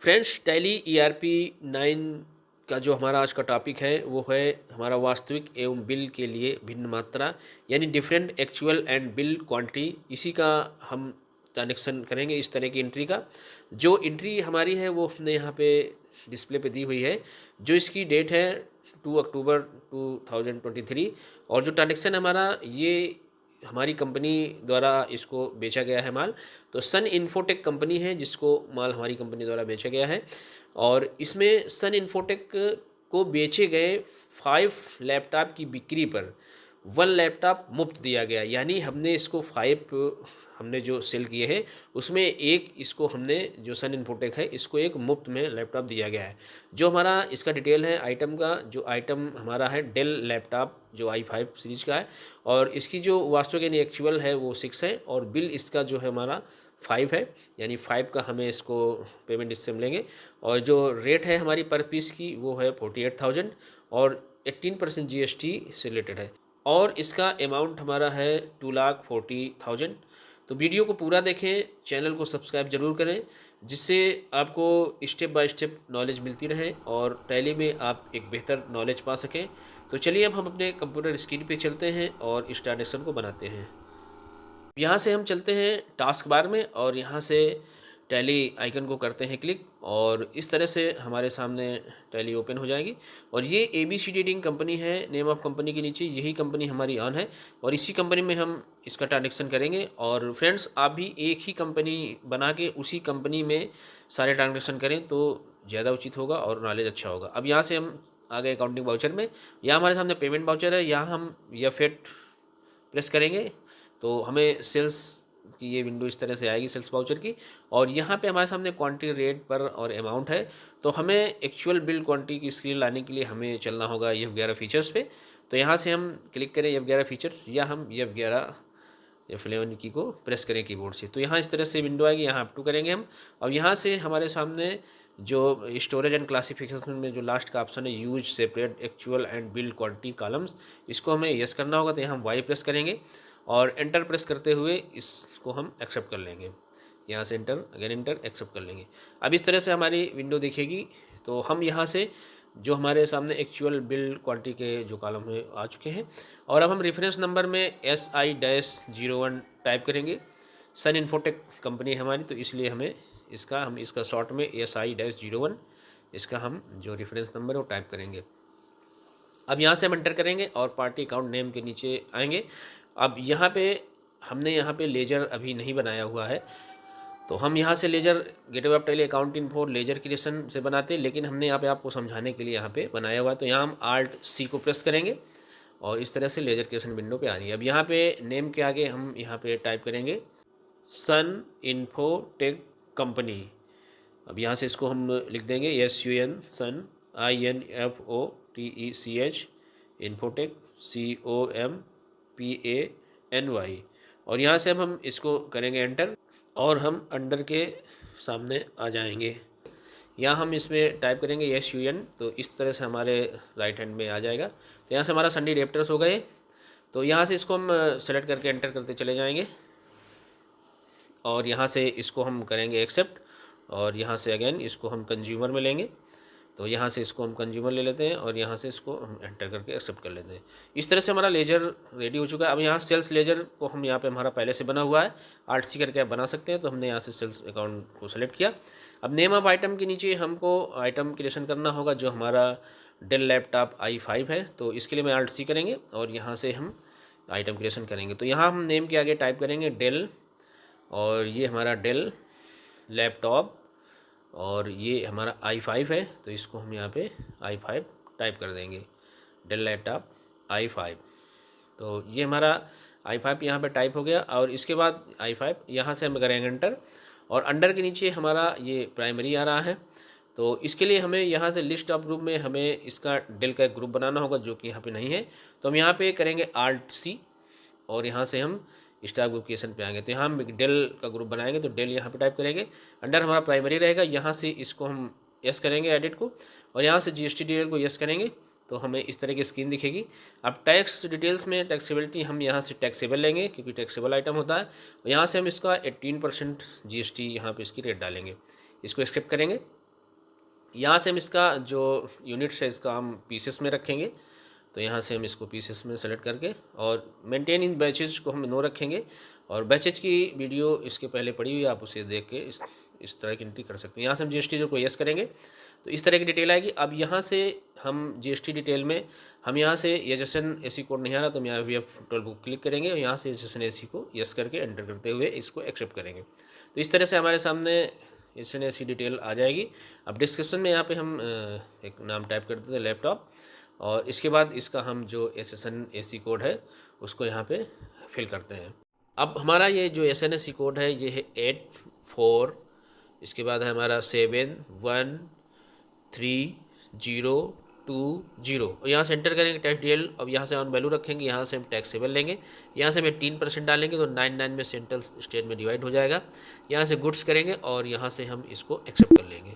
Friends, tally ERP 9 का जो हमारा आज का टॉपिक है वो है हमारा वास्तविक एवं बिल के लिए भिन्न मात्रा, यानी different actual and bill quantity. इसी का हम ट्रांजेक्शन करेंगे, इस तरह की एंट्री का। जो एंट्री हमारी है वो हमने यहाँ पे डिस्प्ले पे दी हुई है। जो इसकी डेट है 2 अक्टूबर 2023 और जो ट्रांजेक्शन हमारा ये हमारी कंपनी द्वारा इसको बेचा गया है माल। तो सन इन्फोटेक कंपनी है जिसको माल हमारी कंपनी द्वारा बेचा गया है और इसमें सन इन्फोटेक को बेचे गए 5 लैपटॉप की बिक्री पर 1 लैपटॉप मुफ्त दिया गया। यानी हमने इसको 5 हमने जो सेल किए हैं उसमें एक इसको हमने जो सन इन्फोटेक है इसको एक मुफ्त में लैपटॉप दिया गया है। जो हमारा इसका डिटेल है आइटम का, जो आइटम हमारा है डेल लैपटॉप जो i5 सीरीज का है और इसकी जो वास्तविक यानी एक्चुअल है वो 6 है और बिल इसका जो है हमारा 5 है, यानी 5 का हमें इसको पेमेंट इससे मिलेंगे। और जो रेट है हमारी पर पीस की वो है 48,000 और 18% GST से रिलेटेड है और इसका अमाउंट हमारा है 2,40,000। तो वीडियो को पूरा देखें, चैनल को सब्सक्राइब जरूर करें जिससे आपको स्टेप बाय स्टेप नॉलेज मिलती रहे और टैली में आप एक बेहतर नॉलेज पा सकें। तो चलिए अब हम अपने कंप्यूटर स्क्रीन पे चलते हैं और इस ट्रांजेक्शन को बनाते हैं। यहाँ से हम चलते हैं टास्क बार में और यहाँ से टैली आइकन को करते हैं क्लिक और इस तरह से हमारे सामने टैली ओपन हो जाएगी। और ये ABC ट्रेडिंग कंपनी है, नेम ऑफ कंपनी के नीचे यही कंपनी हमारी ऑन है और इसी कंपनी में हम इसका ट्रांजेक्शन करेंगे। और फ्रेंड्स, आप भी एक ही कंपनी बना के उसी कंपनी में सारे ट्रांजेक्शन करें तो ज़्यादा उचित होगा और नॉलेज अच्छा होगा। अब यहाँ से हम आ गए अकाउंटिंग वाउचर में। यहाँ हमारे सामने पेमेंट वाउचर है, यहाँ हम F8 प्रेस करेंगे तो हमें सेल्स की ये विंडो इस तरह से आएगी सेल्स वाउचर की। और यहाँ पे हमारे सामने क्वांटिटी, रेट पर और अमाउंट है। तो हमें एक्चुअल बिल क्वांटिटी की स्क्रीन लाने के लिए हमें चलना होगा F11 फीचर्स पे। तो यहाँ से हम क्लिक करें F11 फीचर्स या हम F11 की को प्रेस करें कीबोर्ड से। तो यहाँ इस तरह से विंडो आएगी, यहाँ अप टू करेंगे हम। और यहाँ से हमारे सामने जो स्टोरेज एंड क्लासिफिकेशन में जो लास्ट का ऑप्शन है use separate actual and bill quantity columns, इसको हमें यस करना होगा। तो यहाँ हम वाई प्रेस करेंगे और एंटर प्रेस करते हुए इसको हम एक्सेप्ट कर लेंगे। यहाँ से एंटर, अगेन एंटर, एक्सेप्ट कर लेंगे। अब इस तरह से हमारी विंडो दिखेगी। तो हम यहाँ से जो हमारे सामने एक्चुअल बिल क्वांटिटी के जो कॉलम में आ चुके हैं और अब हम रेफरेंस नंबर में SI-01 टाइप करेंगे। सन इन्फोटेक कंपनी है हमारी तो इसलिए हमें इसका शॉर्ट में SI-01 इसका हम जो रेफरेंस नंबर है वो टाइप करेंगे। अब यहाँ से हम एंटर करेंगे और पार्टी अकाउंट नेम के नीचे आएंगे। अब यहाँ पे हमने यहाँ पे लेजर अभी नहीं बनाया हुआ है तो हम यहाँ से ledger gateway of Tally account info ledger creation से बनाते हैं, लेकिन हमने यहाँ पे आपको समझाने के लिए यहाँ पे बनाया हुआ है। तो यहाँ हम Alt+C को प्रेस करेंगे और इस तरह से लेजर क्रिएशन विंडो पे आ जाएगी। अब यहाँ पे नेम के आगे हम यहाँ पे टाइप करेंगे सन इन्फोटेक कंपनी। अब यहाँ से इसको हम लिख देंगे SUN सन INFOTECH इन्फोटेक COMPANY और यहाँ से अब हम इसको करेंगे एंटर और हम अंडर के सामने आ जाएंगे। यहाँ हम इसमें टाइप करेंगे SUN, तो इस तरह से हमारे राइट हैंड में आ जाएगा। तो यहाँ से हमारा सन्नी डेप्टर्स हो गए। तो यहाँ से इसको हम सेलेक्ट करके एंटर करते चले जाएंगे और यहाँ से इसको हम करेंगे एक्सेप्ट और यहाँ से अगेन इसको हम कंज्यूमर में लेंगे। तो यहाँ से इसको हम कंज्यूमर ले लेते हैं और यहाँ से इसको हम एंटर करके एक्सेप्ट कर लेते हैं। इस तरह से हमारा लेजर रेडी हो चुका है। अब यहाँ सेल्स लेजर को हम यहाँ पे हमारा पहले से बना हुआ है, Alt+C करके आप बना सकते हैं। तो हमने यहाँ से सेल्स अकाउंट को सेलेक्ट किया। अब नेम ऑफ आइटम के नीचे हमको आइटम क्रिएशन करना होगा जो हमारा डेल लैपटॉप i5 है। तो इसके लिए मैं Alt+C करेंगे और यहाँ से हम आइटम क्रिएशन करेंगे। तो यहाँ हम नेम के आगे टाइप करेंगे डेल और ये हमारा डेल लैपटॉप और ये हमारा i5 है। तो इसको हम यहाँ पे i5 टाइप कर देंगे, डेल लैपटॉप i5। तो ये हमारा i5 यहाँ पे टाइप हो गया और इसके बाद i5 यहाँ से हम करेंगे एंटर और अंडर के नीचे हमारा ये प्राइमरी आ रहा है। तो इसके लिए हमें यहाँ से लिस्ट ऑफ ग्रुप में हमें इसका डेल का एक ग्रुप बनाना होगा जो कि यहाँ पे नहीं है। तो हम यहाँ पे करेंगे Alt+C और यहाँ से हम स्टार ग्रुप क्रिएशन पे आएंगे। तो यहाँ हम डेल का ग्रुप बनाएंगे तो डेल यहाँ पे टाइप करेंगे, अंडर हमारा प्राइमरी रहेगा। यहाँ से इसको हम यस करेंगे एडिट को और यहाँ से GST डिटेल को यस करेंगे तो हमें इस तरह की स्क्रीन दिखेगी। अब टैक्स डिटेल्स में टैक्सेबिलिटी हम यहाँ से टैक्सेबल लेंगे क्योंकि टैक्सेबल आइटम होता है। और यहाँ से हम इसका 18% GST यहाँ पे इसकी रेट डालेंगे, इसको एक्सेप्ट करेंगे यहाँ से हम इसका जो यूनिट्स है इसका हम पीसेस में रखेंगे। तो यहाँ से हम इसको पीसेस में सेलेक्ट करके और मेंटेन इन बैचेज को हम नो रखेंगे। और बैचेज की वीडियो इसके पहले पड़ी हुई है, आप उसे देख के इस तरह की एंट्री कर सकते हैं। यहाँ से हम जीएसटी जो को यस करेंगे तो इस तरह की डिटेल आएगी। अब यहाँ से हम जीएसटी डिटेल में हम यहाँ से एचएसएन एसी कोड नहीं आ रहा तो हम यहाँ VF12 को क्लिक करेंगे और यहाँ से एचएसएन एसी को यस करके एंटर करते हुए इसको एक्सेप्ट करेंगे। तो इस तरह से हमारे सामने एचएसएन एसी डिटेल आ जाएगी। अब डिस्क्रिप्शन में यहाँ पे हम एक नाम टाइप कर देते हैं लैपटॉप, और इसके बाद इसका हम जो एचएसएन एसी कोड है उसको यहाँ पे फिल करते हैं। अब हमारा ये जो एचएसएन एसी कोड है ये है 84, इसके बाद है हमारा 71302 और यहाँ से एंटर करेंगे टैक्स डिटेल। अब यहाँ से ऑन वैल्यू रखेंगे, यहाँ से हम टैक्सेबल लेंगे, यहाँ से हम 18% डालेंगे तो 99 में सेंट्रल स्टेट में डिवाइड हो जाएगा। यहाँ से गुड्स करेंगे और यहाँ से हम इसको एक्सेप्ट कर लेंगे।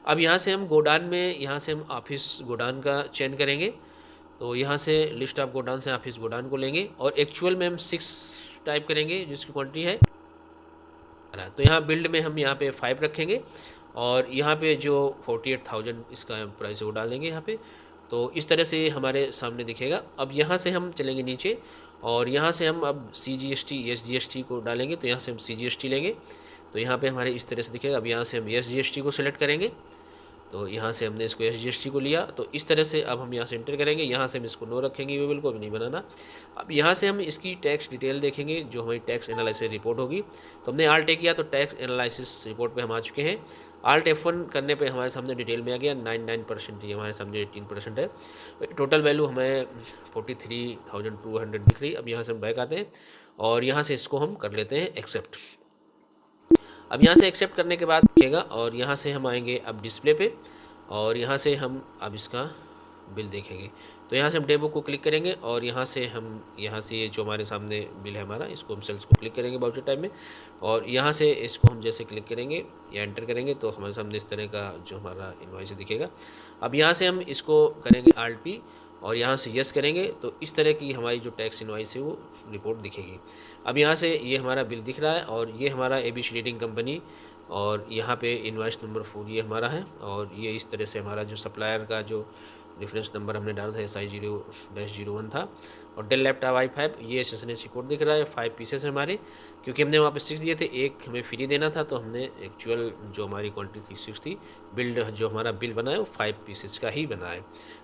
अब यहाँ से हम गोडान में यहाँ से हम ऑफिस गोडान का चयन करेंगे। तो यहाँ से लिस्ट ऑफ गोडान से ऑफिस गोडान को लेंगे और एक्चुअल में हम 6 टाइप करेंगे जिसकी क्वांटिटी है। तो यहाँ बिल्ड में हम यहाँ पे 5 रखेंगे और यहाँ पे जो 48,000 इसका प्राइस है वो डाल देंगे यहाँ पे। तो इस तरह से हमारे सामने दिखेगा। अब यहाँ से हम चलेंगे नीचे और यहाँ से हम अब CGST SGST को डालेंगे। तो यहाँ से हम CGST लेंगे तो यहाँ पे हमारे इस तरह से दिखेगा। अब यहाँ से हम SGST को सिलेक्ट करेंगे तो यहाँ से हमने इसको SGST को लिया। तो इस तरह से अब हम यहाँ से एंटर करेंगे, यहाँ से हम इसको नो रखेंगे, वेबल को भी नहीं बनाना। अब यहाँ से हम इसकी टैक्स डिटेल देखेंगे जो हमारी टैक्स एनालिसिस रिपोर्ट होगी। तो हमने Alt A किया तो टैक्स एनालिसिस रिपोर्ट पे हम आ चुके हैं। Alt F1 करने पे हमारे सामने डिटेल में आ गया 99%, ये हमारे सामने 18% है। टोटल वैल्यू हमें 43,200 दिख रही। अब यहाँ से हम बैक आते हैं और यहाँ से इसको हम कर लेते हैं एक्सेप्ट। अब यहाँ से एक्सेप्ट करने के बाद दिखेगा और यहाँ से हम आएंगे अब डिस्प्ले पे और यहाँ से हम अब इसका बिल देखेंगे। तो यहाँ से हम डेबो को क्लिक करेंगे और यहाँ से ये जो हमारे सामने बिल है हमारा, इसको हम सेल्स को क्लिक करेंगे बाउचर टाइप में और यहाँ से इसको हम जैसे क्लिक करेंगे या एंटर करेंगे तो हमारे सामने इस तरह का जो हमारा इनवॉइस दिखेगा। अब यहाँ से हम इसको करेंगे Alt P और यहाँ से यस करेंगे तो इस तरह की हमारी जो टैक्स इनवॉइस है वो रिपोर्ट दिखेगी। अब यहाँ से ये हमारा बिल दिख रहा है और ये हमारा ABC रीडिंग कंपनी और यहाँ पे इनवॉइस नंबर 4 ये हमारा है और ये इस तरह से हमारा जो सप्लायर का जो रेफरेंस नंबर हमने डाला था SI0-01 था और डेल लैपटॉप i5 ये SSNAC कोड दिख रहा है। 5 पीसेस है हमारे, क्योंकि हमने वहाँ पे 6 दिए थे, एक हमें फ्री देना था तो हमने एक्चुअल जो हमारी क्वांटिटी थी 6 थी। बिल्ड जो हमारा बिल बना है वो 5 पीसेस का ही बना है।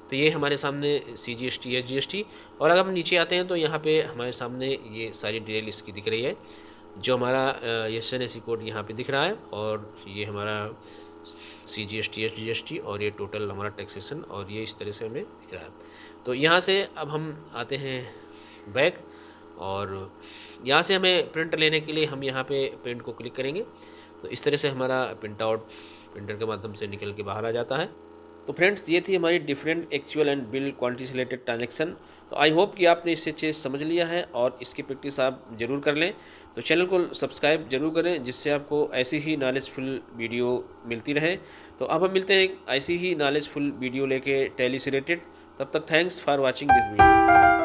तो ये हमारे सामने CGST SGST। और अगर हम नीचे आते हैं तो यहाँ पे हमारे सामने ये सारी डिटेल इसकी दिख रही है। जो हमारा SSNAC कोड यहाँ पे दिख रहा है और ये हमारा CGST SGST और ये टोटल हमारा टैक्सेशन और ये इस तरह से हमें दिख रहा है। तो यहाँ से अब हम आते हैं बैक और यहाँ से हमें प्रिंट लेने के लिए हम यहाँ पे प्रिंट को क्लिक करेंगे तो इस तरह से हमारा प्रिंट आउट प्रिंटर के माध्यम से निकल के बाहर आ जाता है। तो फ्रेंड्स ये थी हमारी different actual and bill quantity से रिलेटेड ट्रांजैक्शन। तो आई होप कि आपने इससे चीज़ समझ लिया है और इसकी प्रैक्टिस आप ज़रूर कर लें। तो चैनल को सब्सक्राइब जरूर करें जिससे आपको ऐसी ही नॉलेजफुल वीडियो मिलती रहे। तो अब हम मिलते हैं ऐसी ही नॉलेजफुल वीडियो लेके टैली से रिलेटेड। तब तक thanks for watching this video.